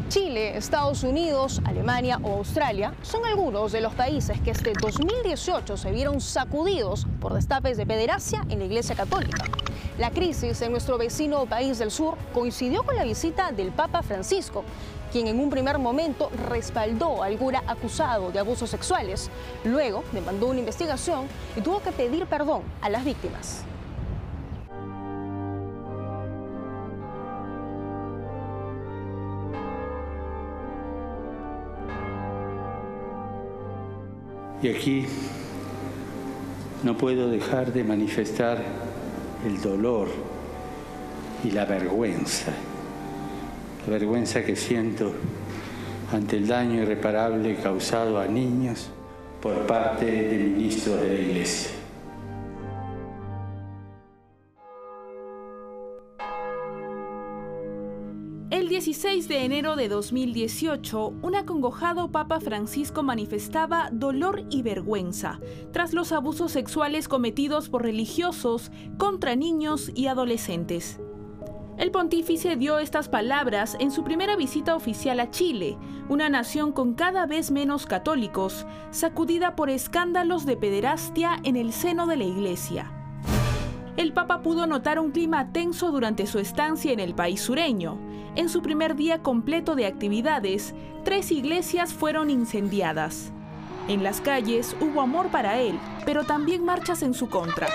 Chile, Estados Unidos, Alemania o Australia son algunos de los países que este 2018 se vieron sacudidos por destapes de pederastia en la Iglesia Católica. La crisis en nuestro vecino país del sur coincidió con la visita del Papa Francisco, quien en un primer momento respaldó al cura acusado de abusos sexuales. Luego demandó una investigación y tuvo que pedir perdón a las víctimas. Y aquí no puedo dejar de manifestar el dolor y la vergüenza que siento ante el daño irreparable causado a niños por parte de ministros de la Iglesia. El 16 de enero de 2018, un acongojado Papa Francisco manifestaba dolor y vergüenza tras los abusos sexuales cometidos por religiosos contra niños y adolescentes. El pontífice dio estas palabras en su primera visita oficial a Chile, una nación con cada vez menos católicos, sacudida por escándalos de pederastia en el seno de la Iglesia. El Papa pudo notar un clima tenso durante su estancia en el país sureño. En su primer día completo de actividades, 3 iglesias fueron incendiadas. En las calles hubo amor para él, pero también marchas en su contra.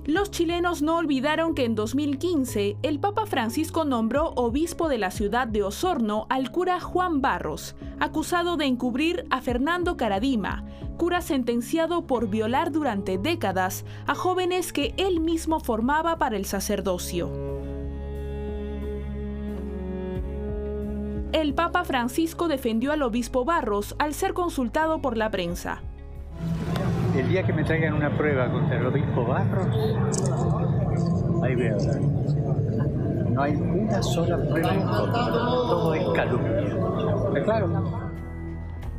Los chilenos no olvidaron que en 2015 el Papa Francisco nombró obispo de la ciudad de Osorno al cura Juan Barros, acusado de encubrir a Fernando Caradima, cura sentenciado por violar durante décadas a jóvenes que él mismo formaba para el sacerdocio. El Papa Francisco defendió al obispo Barros al ser consultado por la prensa. El día que me traigan una prueba contra el obispo Barros, ahí voy a hablar. No hay una sola prueba en contra, todo es calumnia. ¿Claro?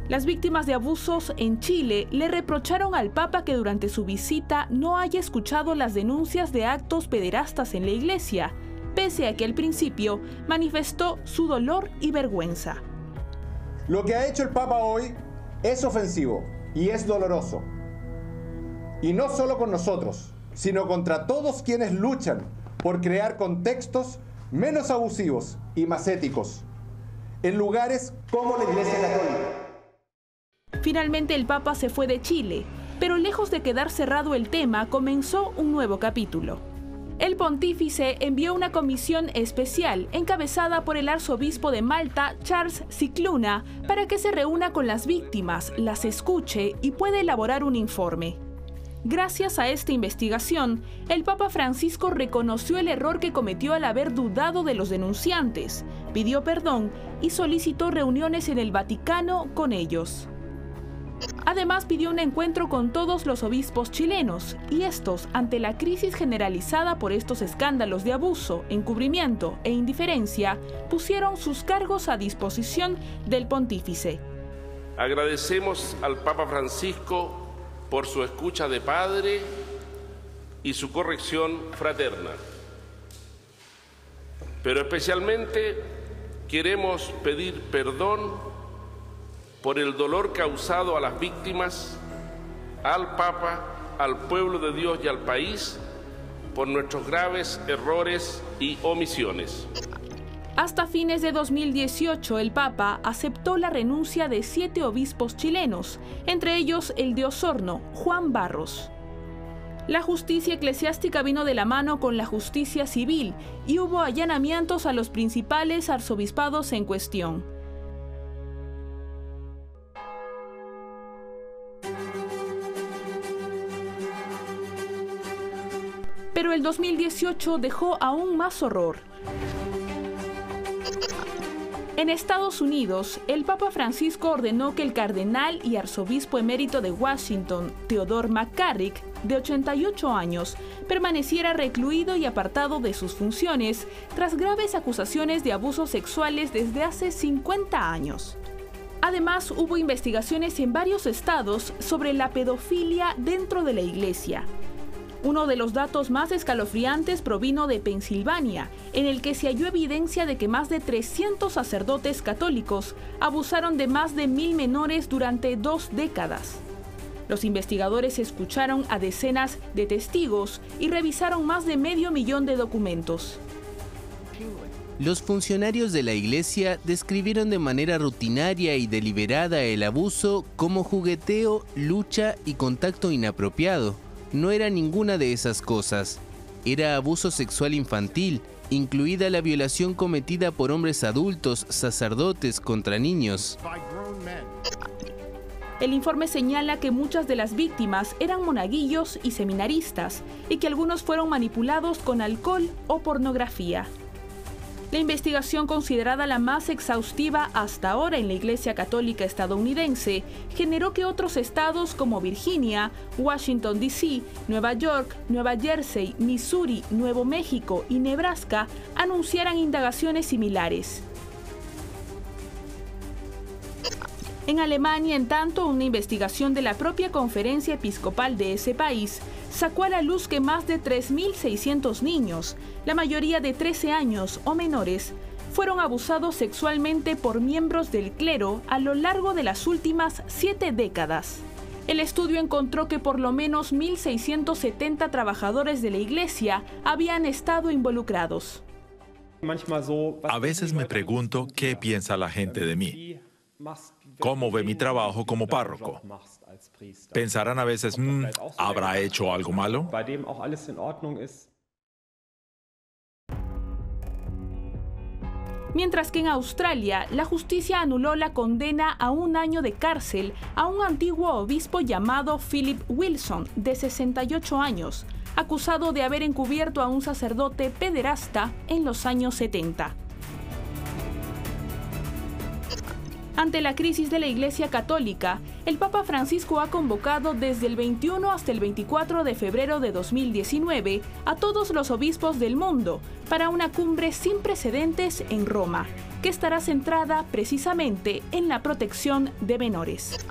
Las víctimas de abusos en Chile le reprocharon al Papa que durante su visita no haya escuchado las denuncias de actos pederastas en la iglesia, pese a que al principio manifestó su dolor y vergüenza. Lo que ha hecho el Papa hoy es ofensivo y es doloroso. Y no solo con nosotros, sino contra todos quienes luchan por crear contextos menos abusivos y más éticos, en lugares como la Iglesia Católica. Finalmente el Papa se fue de Chile, pero lejos de quedar cerrado el tema, comenzó un nuevo capítulo. El pontífice envió una comisión especial encabezada por el arzobispo de Malta, Charles Cicluna, para que se reúna con las víctimas, las escuche y pueda elaborar un informe. Gracias a esta investigación, el Papa Francisco reconoció el error que cometió al haber dudado de los denunciantes, pidió perdón y solicitó reuniones en el Vaticano con ellos. Además, pidió un encuentro con todos los obispos chilenos, y estos, ante la crisis generalizada por estos escándalos de abuso, encubrimiento e indiferencia, pusieron sus cargos a disposición del pontífice. Agradecemos al Papa Francisco por su escucha de padre y su corrección fraterna. Pero especialmente queremos pedir perdón por el dolor causado a las víctimas, al Papa, al pueblo de Dios y al país, por nuestros graves errores y omisiones. Hasta fines de 2018, el Papa aceptó la renuncia de 7 obispos chilenos, entre ellos el de Osorno, Juan Barros. La justicia eclesiástica vino de la mano con la justicia civil y hubo allanamientos a los principales arzobispados en cuestión. Pero el 2018 dejó aún más horror. En Estados Unidos, el Papa Francisco ordenó que el cardenal y arzobispo emérito de Washington, Theodore McCarrick, de 88 años, permaneciera recluido y apartado de sus funciones tras graves acusaciones de abusos sexuales desde hace 50 años. Además, hubo investigaciones en varios estados sobre la pedofilia dentro de la iglesia. Uno de los datos más escalofriantes provino de Pensilvania, en el que se halló evidencia de que más de 300 sacerdotes católicos abusaron de más de 1000 menores durante 2 décadas. Los investigadores escucharon a decenas de testigos y revisaron más de 500.000 de documentos. Los funcionarios de la iglesia describieron de manera rutinaria y deliberada el abuso como jugueteo, lucha y contacto inapropiado. No era ninguna de esas cosas. Era abuso sexual infantil, incluida la violación cometida por hombres adultos, sacerdotes, contra niños. El informe señala que muchas de las víctimas eran monaguillos y seminaristas, y que algunos fueron manipulados con alcohol o pornografía. La investigación, considerada la más exhaustiva hasta ahora en la Iglesia Católica estadounidense, generó que otros estados como Virginia, Washington, D.C., Nueva York, Nueva Jersey, Missouri, Nuevo México y Nebraska anunciaran indagaciones similares. En Alemania, en tanto, una investigación de la propia conferencia episcopal de ese país sacó a la luz que más de 3.600 niños, la mayoría de 13 años o menores, fueron abusados sexualmente por miembros del clero a lo largo de las últimas 7 décadas. El estudio encontró que por lo menos 1.670 trabajadores de la iglesia habían estado involucrados. A veces me pregunto qué piensa la gente de mí. ¿Cómo ve mi trabajo como párroco? Pensarán a veces, ¿habrá hecho algo malo? Mientras que en Australia, la justicia anuló la condena a 1 año de cárcel a un antiguo obispo llamado Philip Wilson, de 68 años, acusado de haber encubierto a un sacerdote pederasta en los años 70. Ante la crisis de la Iglesia Católica, el Papa Francisco ha convocado desde el 21 hasta el 24 de febrero de 2019 a todos los obispos del mundo para una cumbre sin precedentes en Roma, que estará centrada precisamente en la protección de menores.